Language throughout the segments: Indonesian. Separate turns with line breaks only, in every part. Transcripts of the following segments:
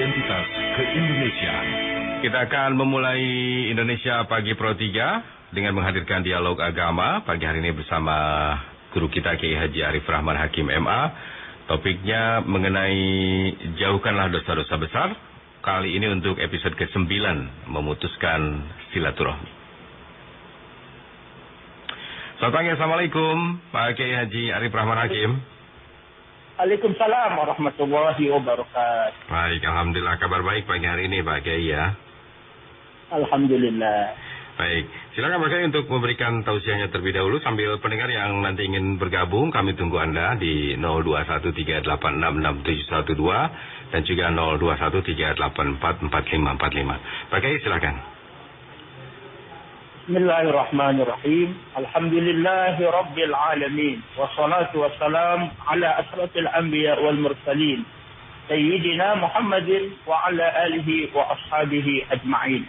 Identitas Keindonesiaan.
Kita akan memulai Indonesia Pagi Pro 3 dengan menghadirkan dialog agama pagi hari ini bersama guru kita Kiai Haji Arif Rahman Hakim MA. Topiknya mengenai jauhkanlah dosa-dosa besar. Kali ini untuk episode ke-9, memutuskan silaturahmi. Selamat pagi, Assalamualaikum Pak Kiai Haji Arif Rahman Hakim.
Waalaikumsalam warahmatullahi wabarakatuh.
Baik, Alhamdulillah kabar baik pagi hari ini Pak Kiai ya.
Alhamdulillah.
Baik, silakan Pak Kiai untuk memberikan tausiahnya terlebih dahulu sambil pendengar yang nanti ingin bergabung kami tunggu Anda di 0213866712 dan juga 0213844545. Pak Kiai silakan.
Bismillahirrahmanirrahim. Alhamdulillahi rabbil alamin. Wassalatu wassalam ala asratil anbiya wal mursalin. Sayyidina Muhammadin wa ala alihi wa ashabihi ajma'in.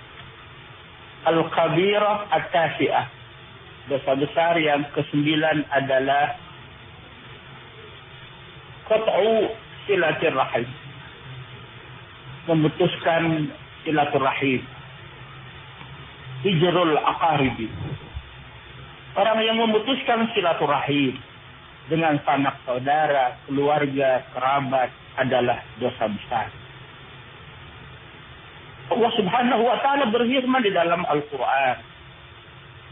Al-Kabirah At-Tasi'ah. Dosa besar yang ke-9 adalah qat'u silaturrahim. Memutuskan silaturahim. Hijrul aqaribi. Orang yang memutuskan silaturahim dengan sanak saudara, keluarga, kerabat adalah dosa besar. Allah Subhanahu wa taala berfirman di dalam Al-Qur'an,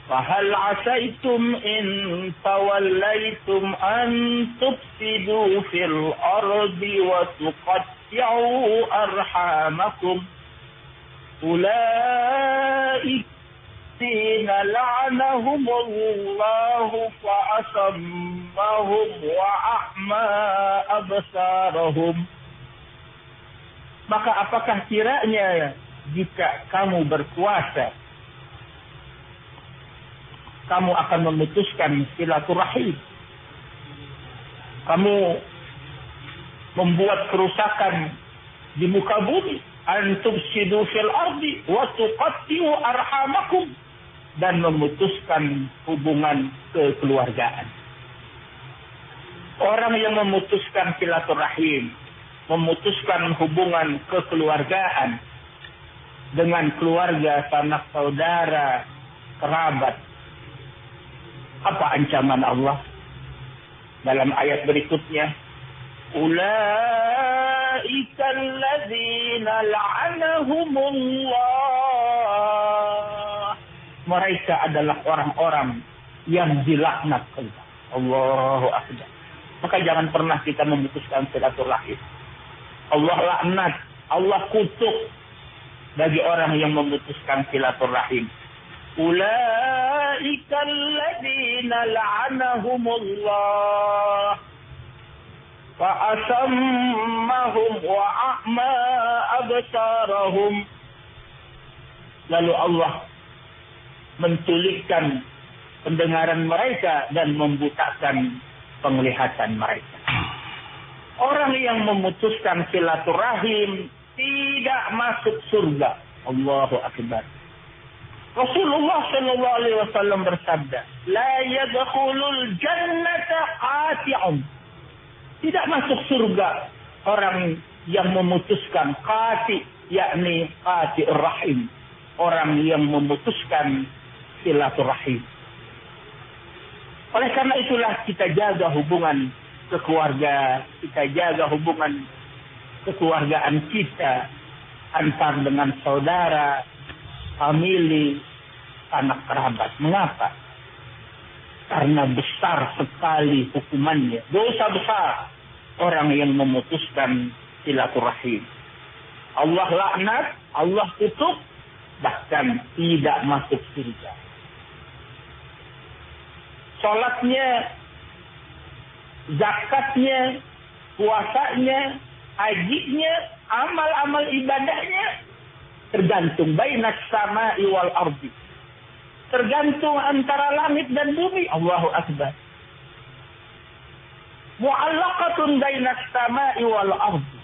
"Fahal 'asaitum in tawallaitum an tufsidu fil ardi wa tuqatti'u arhamakum ulaika la'anahum Allah fa'asammahum wa a'ma absarahum." Maka apakah kiranya jika kamu berkuasa, kamu akan memutuskan silaturahim, kamu membuat kerusakan di muka bumi, antufsidu fil ardi wa tuqatti'u arhamakum, dan memutuskan hubungan kekeluargaan. Orang yang memutuskan silaturahim, memutuskan hubungan kekeluargaan dengan keluarga, sanak saudara, kerabat. Apa ancaman Allah dalam ayat berikutnya? Ulaika alladzina la'anahumullah. Mereka adalah orang-orang yang dilaknat Allah. Allahu akbar. Maka jangan pernah kita memutuskan silaturahim. Allah laknat, Allah kutuk bagi orang yang memutuskan silaturahim. Ulaika alladzina la'anahumullah wa asammahum wa a'ma absarahum. Lalu Allah menculikkan pendengaran mereka dan membutakan penglihatan mereka. Orang yang memutuskan silaturahim tidak masuk surga. Allahu akbar. Rasulullah sallallahu alaihi wasallam bersabda, "La yadkhulul jannata qati'un." Tidak masuk surga orang yang memutuskan qati', yakni qati'ur rahim, orang yang memutuskan silaturahim. Oleh karena itulah kita jaga hubungan kekeluarga, kita jaga hubungan kekeluargaan kita antar dengan saudara, famili, anak kerabat. Mengapa? Karena besar sekali hukumannya. Dosa besar orang yang memutuskan silaturahim. Allah laknat, Allah kutuk, bahkan tidak masuk surga. Salatnya, zakatnya, puasanya, hajinya, amal-amal ibadahnya tergantung bainas sama'i wal ardi. Tergantung antara langit dan bumi. Allahu akbar. Mu'allaqatun bainas sama'i wal ardi.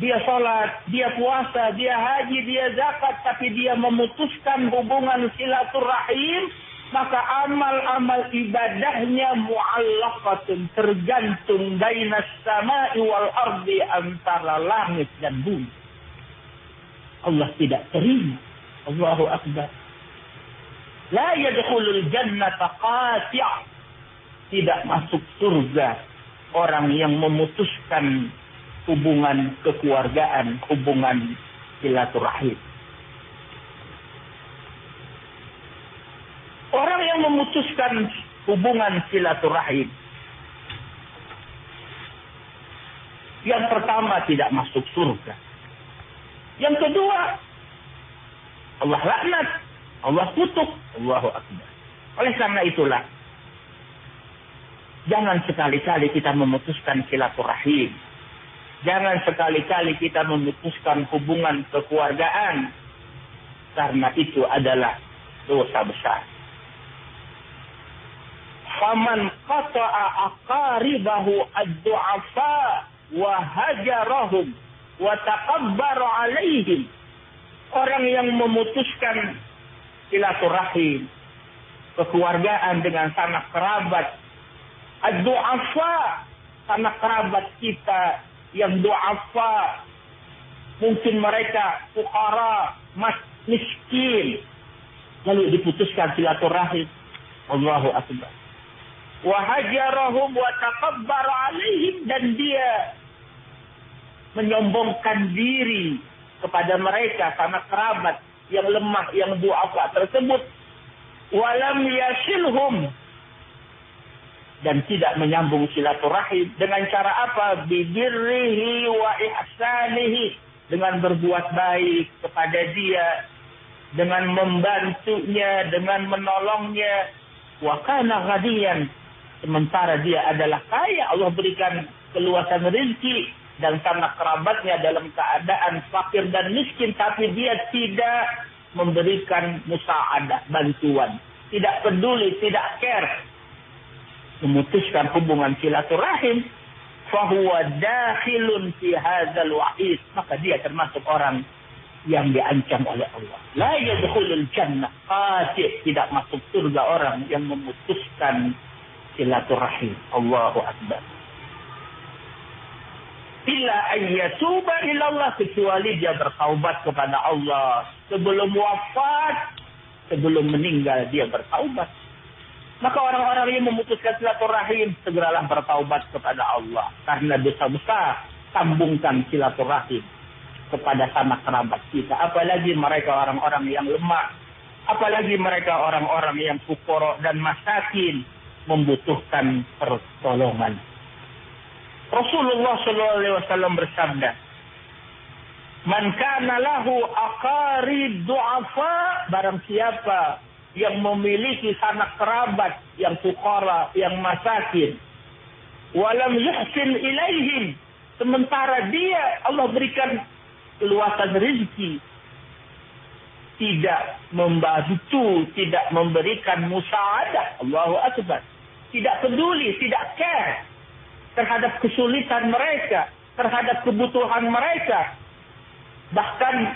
Dia salat, dia puasa, dia haji, dia zakat, tapi dia memutuskan hubungan silaturahim, maka amal-amal ibadahnya mu'allaqatun, tergantung bainas sama'i wal ardi, antara langit dan bumi. Allah tidak terima. Allahu Akbar. La yadkhulul jannata qati'. Tidak masuk surga orang yang memutuskan hubungan kekeluargaan, hubungan silaturahim. Orang yang memutuskan hubungan silaturahim, yang pertama tidak masuk surga. Yang kedua, Allah laknat, Allah kutuk, Allahu Akbar. Oleh karena itulah, jangan sekali-kali kita memutuskan silaturahim. Jangan sekali-kali kita memutuskan hubungan kekeluargaan, karena itu adalah dosa besar. Faman qata'a aqaribahu ad-du'afa wa hajarahum wa taqabbara alaihim. Orang yang memutuskan silaturahim, kekeluargaan dengan sanak kerabat, ad-du'afa, sanak kerabat kita yang du'afa, mungkin mereka fuqara, miskin, lalu diputuskan silaturahim. Allahu Akbar. Wa hajarahum wa taqabbara alaihim, dan dia menyombongkan diri kepada mereka, sanak kerabat yang lemah, yang du'afa tersebut. Walam yasilhum, dan tidak menyambung silaturahim. Dengan cara apa? Bibirrihi wa ihsanihi, dengan berbuat baik kepada dia, dengan membantunya, dengan menolongnya. Wa kana ghadiyan, sementara dia adalah kaya, Allah berikan keluasan rezeki, dan sanak kerabatnya dalam keadaan fakir dan miskin, tapi dia tidak memberikan musa'adah, bantuan, tidak peduli, tidak care, memutuskan hubungan silaturahim, fahuwa dakhilun fi hadzal wa'id, maka dia termasuk orang yang diancam oleh Allah. La yadkhulul jannah qati', tidak masuk surga orang yang memutuskan silaturahim. Allahu Akbar. Illa ayyatuba ilallah, kecuali dia bertaubat kepada Allah sebelum wafat, sebelum meninggal dia bertaubat. Maka orang-orang yang memutuskan silaturahim, segeralah bertaubat kepada Allah, karena dosa besar. Sambungkan silaturahim kepada sanak kerabat kita, apalagi mereka orang-orang yang lemah, apalagi mereka orang-orang yang fuqara dan masakin, membutuhkan pertolongan. Rasulullah SAW bersabda, "Man kana lahu aqarib du'afa," barang siapa yang memiliki sanak kerabat yang fuqara, yang masakin, walam yuhsin ilaihim, sementara dia Allah berikan keluasan rezeki, tidak membantu, tidak memberikan musa'adah, Allahu Akbar, tidak peduli, tidak care terhadap kesulitan mereka, terhadap kebutuhan mereka, bahkan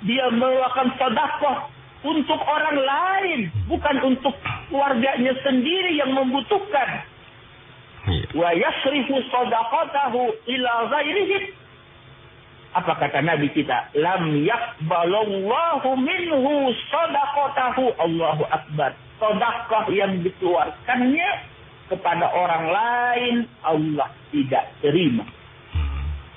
dia melakukan sedekah untuk orang lain, bukan untuk keluarganya sendiri yang membutuhkan. Wa yasrifu sadaqatahu ila ghairihi. Apa kata Nabi kita? Lam yaqbalallahu minhu sadaqatahu. Allahu Akbar. Sedekah yang dikeluarkannya kepada orang lain, Allah tidak terima.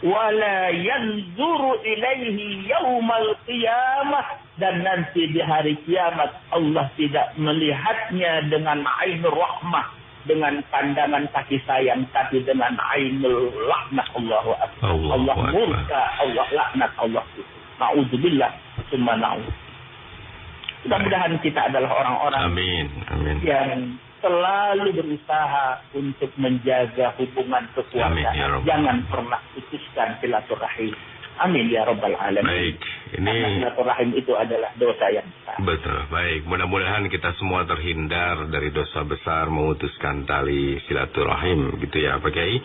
Wala yanzuru ilaihi yaumal qiyamah, dan nanti di hari kiamat Allah tidak melihatnya dengan ainur rahmah, dengan pandangan kasih sayang, tapi dengan ainul laknat. Allahu Akbar. Allah murka, Allah laknat, Allah kutuk. Na'udzubillah, summa na'udzubillah. Mudah-mudahan kita adalah orang-orang yang selalu berusaha untuk menjaga hubungan kekeluargaan. Ya, jangan pernah putuskan silaturahim. Amin ya rabbal alamin.
Baik, ini
karena silaturahim itu adalah dosa yang besar.
Betul. Baik, mudah-mudahan kita semua terhindar dari dosa besar memutuskan tali silaturahim, gitu ya Pak Kiai.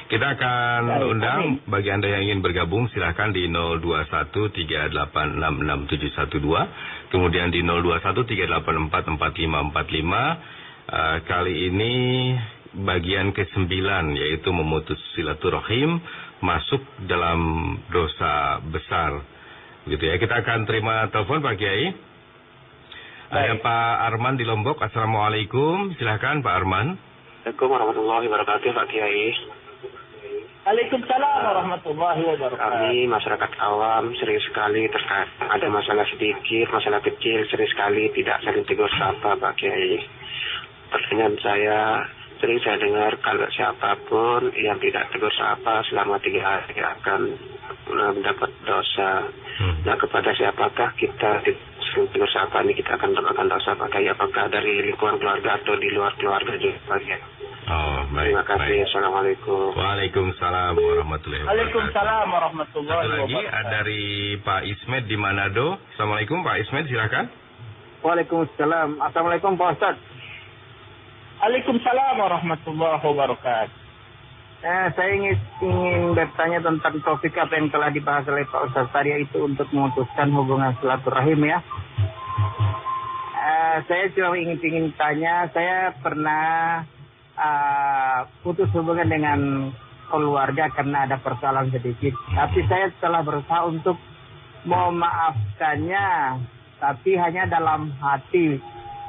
Kita akan
Baik,
undang
amin.
bagi Anda yang ingin bergabung, silahkan di 0213866712, kemudian di 0213844545. Kali ini bagian ke-9, yaitu memutus silaturahim masuk dalam dosa besar. Gitu ya. Kita akan terima telepon Pak Kiai. Ada Pak Arman di Lombok. Assalamualaikum. Silahkan Pak Arman.
Assalamualaikum warahmatullahi wabarakatuh, Pak Kiai.
Waalaikumsalam warahmatullahi wabarakatuh.
Kami masyarakat awam sering sekali terkait ada masalah sedikit, masalah kecil, sering sekali tidak saling tegur sapa, Pak Kiai. Pertanyaan saya, sering saya dengar kalau siapapun yang tidak tegur sapa selama 3 hari akan mendapat dosa. Nah, kepada siapakah kita sering tegur sapa ini kita akan mendapatkan dosa, Pak Kiai? Apakah dari lingkungan keluarga atau di luar keluarga juga, Pak Kiai?
Oh, baik.
Terima kasih.
Baik.
Assalamualaikum.
Waalaikumsalam warahmatullahi wabarakatuh.
Waalaikumsalam warahmatullahi
Satu lagi
wabarakatuh.
dari Pak Ismet di Manado. Assalamualaikum Pak Ismet, silakan.
Waalaikumsalam. Assalamualaikum Pak Ustaz.
Waalaikumsalam warahmatullahi wabarakatuh.
Saya ingin bertanya tentang topik apa yang telah dibahas oleh Pak Ustaz tadi, itu untuk memutuskan hubungan silaturahim ya. Saya cuma ingin tanya, saya pernah putus hubungan dengan keluarga karena ada persoalan sedikit. Tapi saya telah berusaha untuk memaafkannya, tapi hanya dalam hati,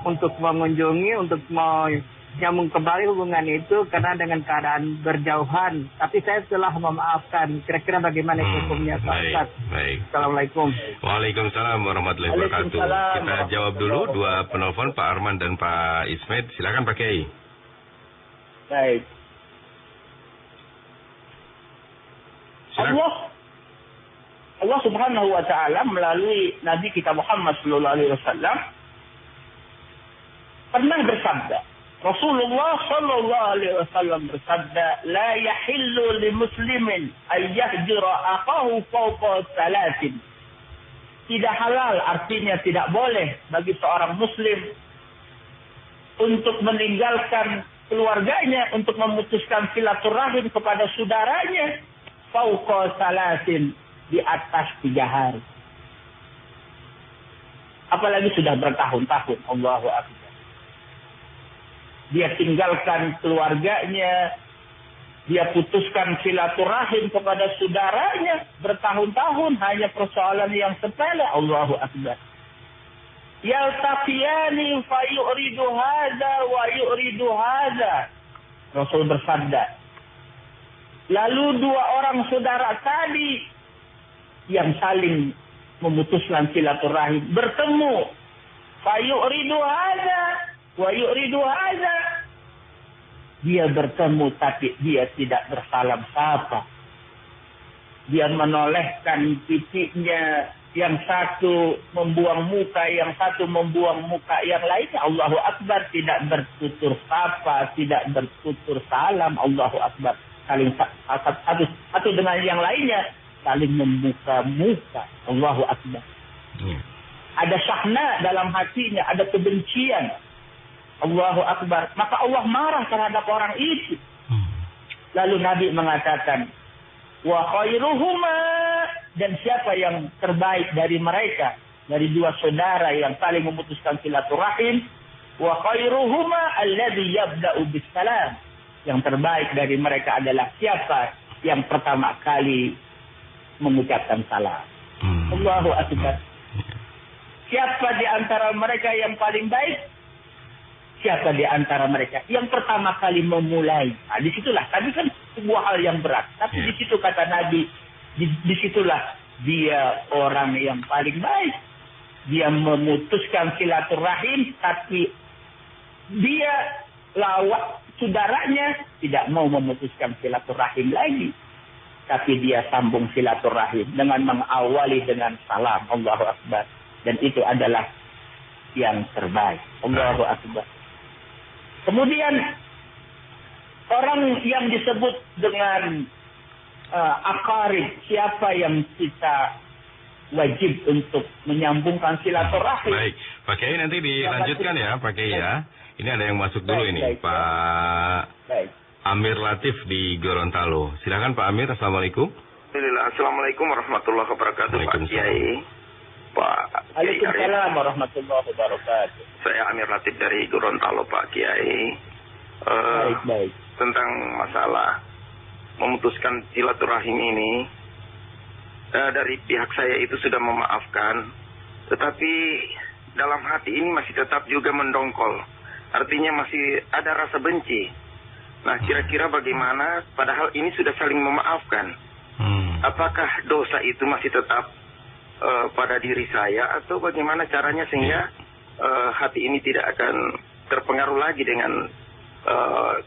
untuk mengunjungi, untuk menyambung kembali hubungan itu karena dengan keadaan berjauhan. Tapi saya telah memaafkan. Kira-kira bagaimana hukumnya Pak
Baik,
Ustaz?
baik.
Assalamualaikum.
Waalaikumsalam warahmatullahi wabarakatuh.
Waalaikumsalam
Kita jawab dulu
warahmatullahi
dua penelpon, Pak Arman dan Pak Ismet. Silakan Pak Kiai.
Baik.
Silakan.
Allah Subhanahu wa taala melalui Nabi kita Muhammad sallallahu alaihi wasallam pernah bersabda. Rasulullah sallallahu alaihi wasallam bersabda, "La yahillu li muslimin ay yahjura akhahu fawqa salatin." Tidak halal, artinya tidak boleh bagi seorang muslim untuk meninggalkan keluarganya, untuk memutuskan silaturahim kepada saudaranya fawqa salatin, di atas 3 hari. Apalagi sudah bertahun-tahun. Allahu Akbar. Dia tinggalkan keluarganya, dia putuskan silaturahim kepada saudaranya bertahun-tahun hanya persoalan yang sepele. Allahu Akbar. Yaltaqiyani fa yu'ridu hadza wa yu'ridu hadza. Rasul bersabda, lalu 2 orang saudara tadi yang saling memutuskan silaturahim bertemu, fa yu'ridu hadza wa yu'ridu hadza. Dia bertemu tapi dia tidak bersalam sapa. Dia menolehkan pipinya, yang satu membuang muka, yang satu membuang muka yang lainnya. Allahu Akbar, tidak bertutur sapa, tidak bertutur salam. Allahu Akbar. Saling satu dengan yang lainnya saling membuka muka. Allahu Akbar. Ada syahna dalam hatinya, ada kebencian. Allahu Akbar. Maka Allah marah terhadap orang itu. Lalu Nabi mengatakan, wa khairuhuma, dan siapa yang terbaik dari mereka, dari 2 saudara yang saling memutuskan silaturahim, wa khairuhuma alladhi yabda'u bisalam, yang terbaik dari mereka adalah siapa yang pertama kali mengucapkan salam. Allahu Akbar. Siapa di antara mereka yang paling baik? Siapa di antara mereka yang pertama kali memulai? Nah, disitulah. Tadi kan sebuah hal yang berat. Tapi di situ kata Nabi, disitulah dia orang yang paling baik. Dia memutuskan silaturahim, tapi dia lawak saudaranya tidak mau memutuskan silaturahim lagi. Tapi dia sambung silaturahim dengan mengawali dengan salam. Allahu Akbar. Dan itu adalah yang terbaik. Allahu Akbar. Kemudian orang yang disebut dengan akarib, siapa yang kita wajib untuk menyambungkan silaturahim.
Baik, Pak Kiai nanti dilanjutkan ya Pak Kiai ya. Ini ada yang masuk dulu ini,
baik,
Pak
baik.
Amir Latif di Gorontalo. Silakan Pak Amir, Assalamualaikum.
Assalamualaikum warahmatullahi wabarakatuh, Pak Kiai.
Waalaikumsalam warahmatullahi wabarakatuh.
Saya Amir Latif dari Gorontalo, Pak Kiai.
Baik.
Tentang masalah memutuskan silaturahim ini, dari pihak saya itu sudah memaafkan, tetapi dalam hati ini masih tetap juga mendongkol. Artinya masih ada rasa benci. Nah, kira-kira bagaimana, padahal ini sudah saling memaafkan. Apakah dosa itu masih tetap pada diri saya, atau bagaimana caranya sehingga hati ini tidak akan terpengaruh lagi dengan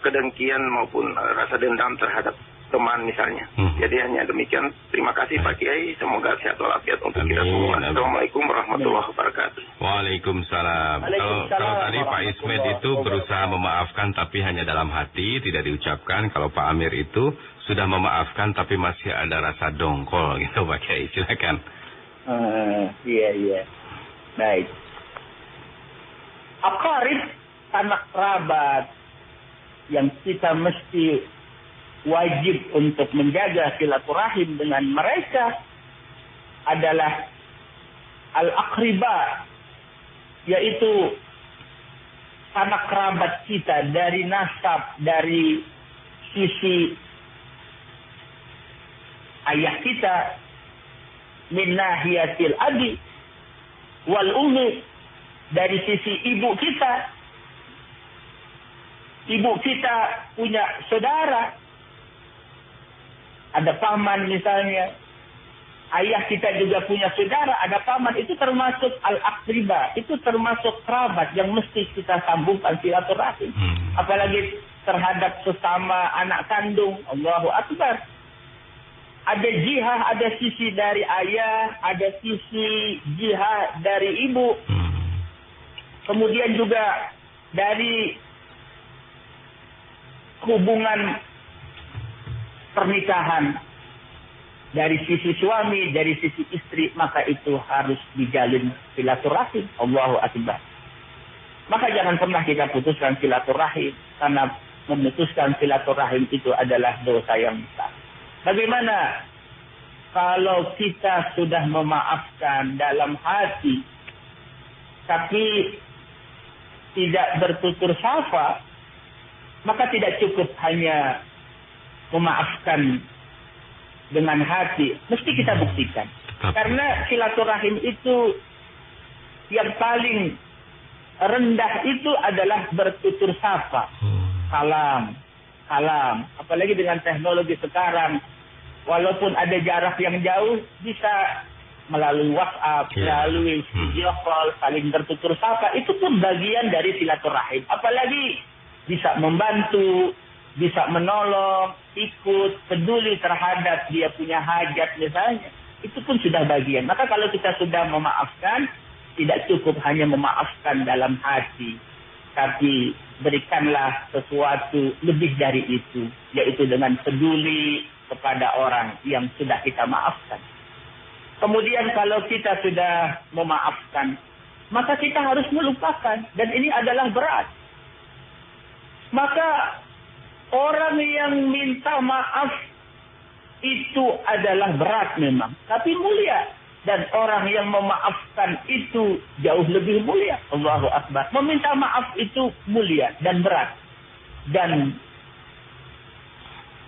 kedengkian maupun rasa dendam terhadap teman misalnya. Jadi hanya demikian. Terima kasih Pak Kiai. Semoga sehat walafiat untuk kita semua. Assalamualaikum warahmatullahi wabarakatuh.
Waalaikumsalam. Kalau tadi Pak Ismet itu berusaha memaafkan tapi hanya dalam hati, tidak diucapkan. Kalau Pak Amir itu sudah memaafkan tapi masih ada rasa dongkol gitu Pak Kiai. Silakan.
Iya. Baik. Aqarib, anak kerabat yang kita mesti wajib untuk menjaga silaturahim dengan mereka adalah al-aqriba, yaitu anak kerabat kita dari nasab, dari sisi ayah kita, min nahiyatil abi wal ummi, dari sisi ibu kita. Ibu kita punya saudara, ada paman misalnya. Ayah kita juga punya saudara, ada paman. Itu termasuk al-aqriba, itu termasuk kerabat yang mesti kita sambungkan silaturahim. Apalagi terhadap sesama anak kandung. Allahu Akbar. Ada jihah, ada sisi dari ayah, ada sisi jihah dari ibu. Kemudian juga dari hubungan pernikahan, dari sisi suami, dari sisi istri, maka itu harus dijalin silaturahim. Allahu Akbar. Maka jangan pernah kita putuskan silaturahim, karena memutuskan silaturahim itu adalah dosa yang besar. Bagaimana kalau kita sudah memaafkan dalam hati, tapi tidak bertutur syafa, maka tidak cukup hanya memaafkan dengan hati. Mesti kita buktikan. Karena silaturahim itu yang paling rendah itu adalah bertutur sapa. Salam. Apalagi dengan teknologi sekarang, walaupun ada jarak yang jauh, bisa melalui WhatsApp, melalui video call, saling bertutur sapa. Itu pun bagian dari silaturahim. Apalagi bisa membantu, bisa menolong, ikut, peduli terhadap dia punya hajat misalnya. Itu pun sudah bagian. Maka kalau kita sudah memaafkan, tidak cukup hanya memaafkan dalam hati, tapi berikanlah sesuatu lebih dari itu, yaitu dengan peduli kepada orang yang sudah kita maafkan. Kemudian kalau kita sudah memaafkan, maka kita harus melupakan, dan ini adalah berat. Maka orang yang minta maaf itu adalah berat memang, tapi mulia. Dan orang yang memaafkan itu jauh lebih mulia. Allahu Akbar. Meminta maaf itu mulia dan berat. Dan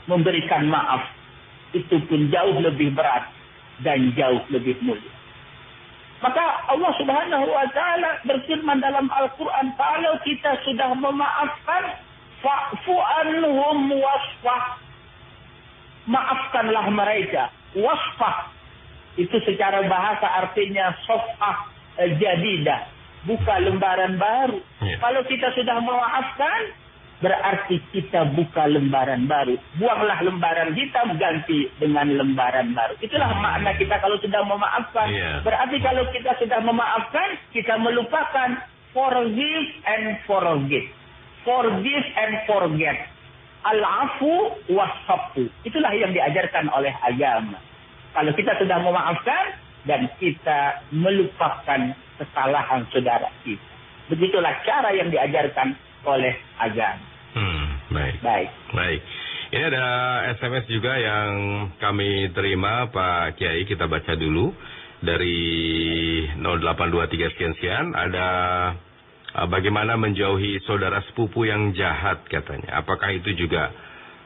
memberikan maaf itu pun jauh lebih berat dan jauh lebih mulia. Maka Allah Subhanahu wa Ta'ala berfirman dalam Al-Quran, kalau kita sudah memaafkan, fa'fu anhum wasfah. Maafkanlah mereka. Wasfah itu secara bahasa artinya sofah jadidah, buka lembaran baru. Kalau kita sudah memaafkan, berarti kita buka lembaran baru. Buanglah lembaran hitam, ganti dengan lembaran baru. Itulah makna kita kalau sudah memaafkan. Berarti kalau kita sudah memaafkan, kita melupakan. Forgive and forget. Forgive and forget. Al-afu was-safu. Itulah yang diajarkan oleh agama. Kalau kita sudah memaafkan dan kita melupakan kesalahan saudara kita. Begitulah cara yang diajarkan oleh agama.
Baik. Ini ada SMS juga yang kami terima Pak Kiai, kita baca dulu dari 0823 sekian. Ada bagaimana menjauhi saudara sepupu yang jahat katanya. Apakah itu juga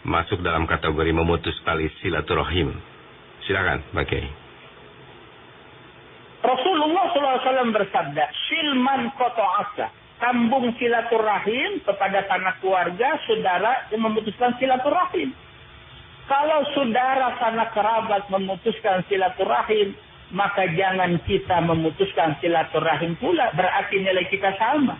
masuk dalam kategori memutus tali silaturahim? Silakan Pak Kiai.
Rasulullah SAW bersabda, silman qata'aka, sambung silaturahim kepada sanak keluarga, saudara yang memutuskan silaturahim. Kalau saudara sanak kerabat memutuskan silaturahim, maka jangan kita memutuskan silaturahim pula, berarti nilai kita sama.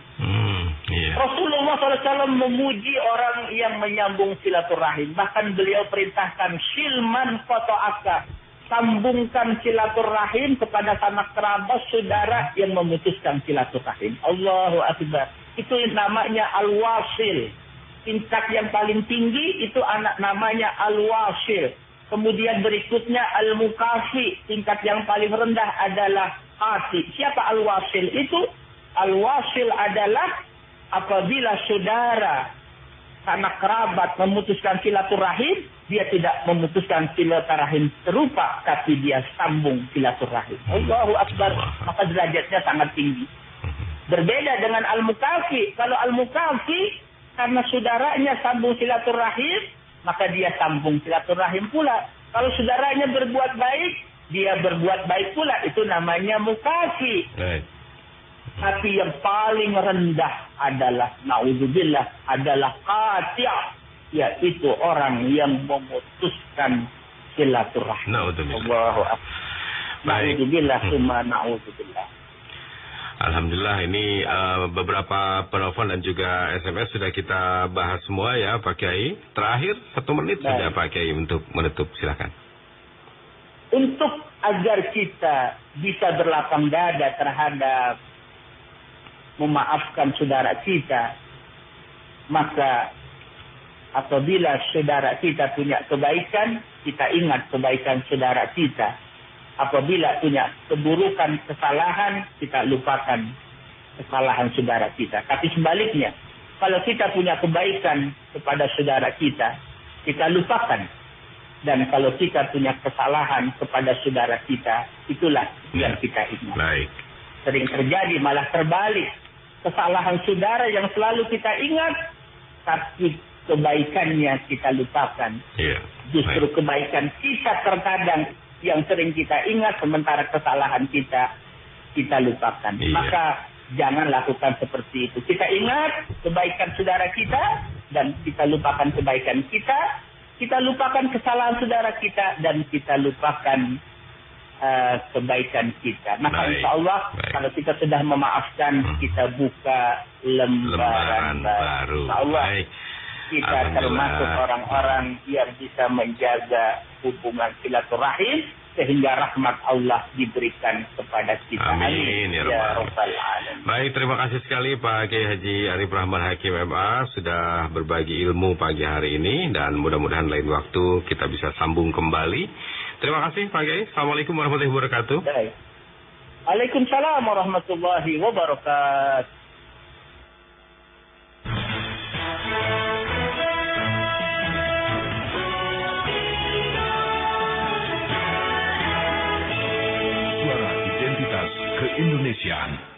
Rasulullah SAW memuji orang yang menyambung silaturahim. Bahkan beliau perintahkan, silman qata'aka, sambungkan silaturahim kepada sanak kerabat saudara yang memutuskan silaturahim. Allahu Akbar. Itu namanya al-wasil. Tingkat yang paling tinggi itu namanya al-wasil. Kemudian berikutnya al-mukafi. Tingkat yang paling rendah adalah hati. Siapa al-wasil itu? Al-wasil adalah apabila saudara sanak kerabat memutuskan silaturahim, dia tidak memutuskan silaturahim serupa, tapi dia sambung silaturahim. Allahu Akbar. Maka derajatnya sangat tinggi. Berbeda dengan al-mukafi. Kalau al-mukafi, karena saudaranya sambung silaturahim, maka dia sambung silaturahim pula. Kalau saudaranya berbuat baik, dia berbuat baik pula. Itu namanya mukafi. Tapi yang paling rendah adalah, na'udzubillah, adalah qati', yaitu orang yang memutuskan silaturahim. Allahu Akbar. Na'udzubillah, summa na'udzubillah.
Alhamdulillah, ini beberapa penelpon dan juga SMS sudah kita bahas semua ya Pak Kiai. Terakhir 1 menit saja Pak Kiai untuk menutup, silakan.
Untuk agar kita bisa berlapang dada terhadap memaafkan saudara kita, maka apabila saudara kita punya kebaikan, kita ingat kebaikan saudara kita. Apabila punya keburukan, kesalahan, kita lupakan kesalahan saudara kita. Tapi sebaliknya, kalau kita punya kebaikan kepada saudara kita lupakan. Dan kalau kita punya kesalahan kepada saudara kita, itulah yang kita ingat. Sering terjadi malah terbalik. Kesalahan saudara yang selalu kita ingat, tapi kebaikannya kita lupakan. Justru kebaikan kita terkadang yang sering kita ingat, sementara kesalahan kita lupakan. Maka jangan lakukan seperti itu. Kita ingat kebaikan saudara kita, dan kita lupakan kebaikan kita. Kita lupakan kesalahan saudara kita, dan kita lupakan kebaikan kita. Maka insya Allah kalau kita sudah memaafkan, kita buka lembaran baru. Insya Allah kita termasuk orang-orang yang bisa menjaga hubungan silaturahim, sehingga rahmat Allah diberikan kepada kita.
Amin ya Rabbal Alamin. Baik, terima kasih sekali Pak Kiai Haji Arif Rahman Hakim MA sudah berbagi ilmu pagi hari ini, dan mudah-mudahan lain waktu kita bisa sambung kembali. Terima kasih Pak Kiai. Assalamualaikum warahmatullahi wabarakatuh.
Baik. Waalaikumsalam warahmatullahi wabarakatuh.
Suara Identitas Keindonesiaan.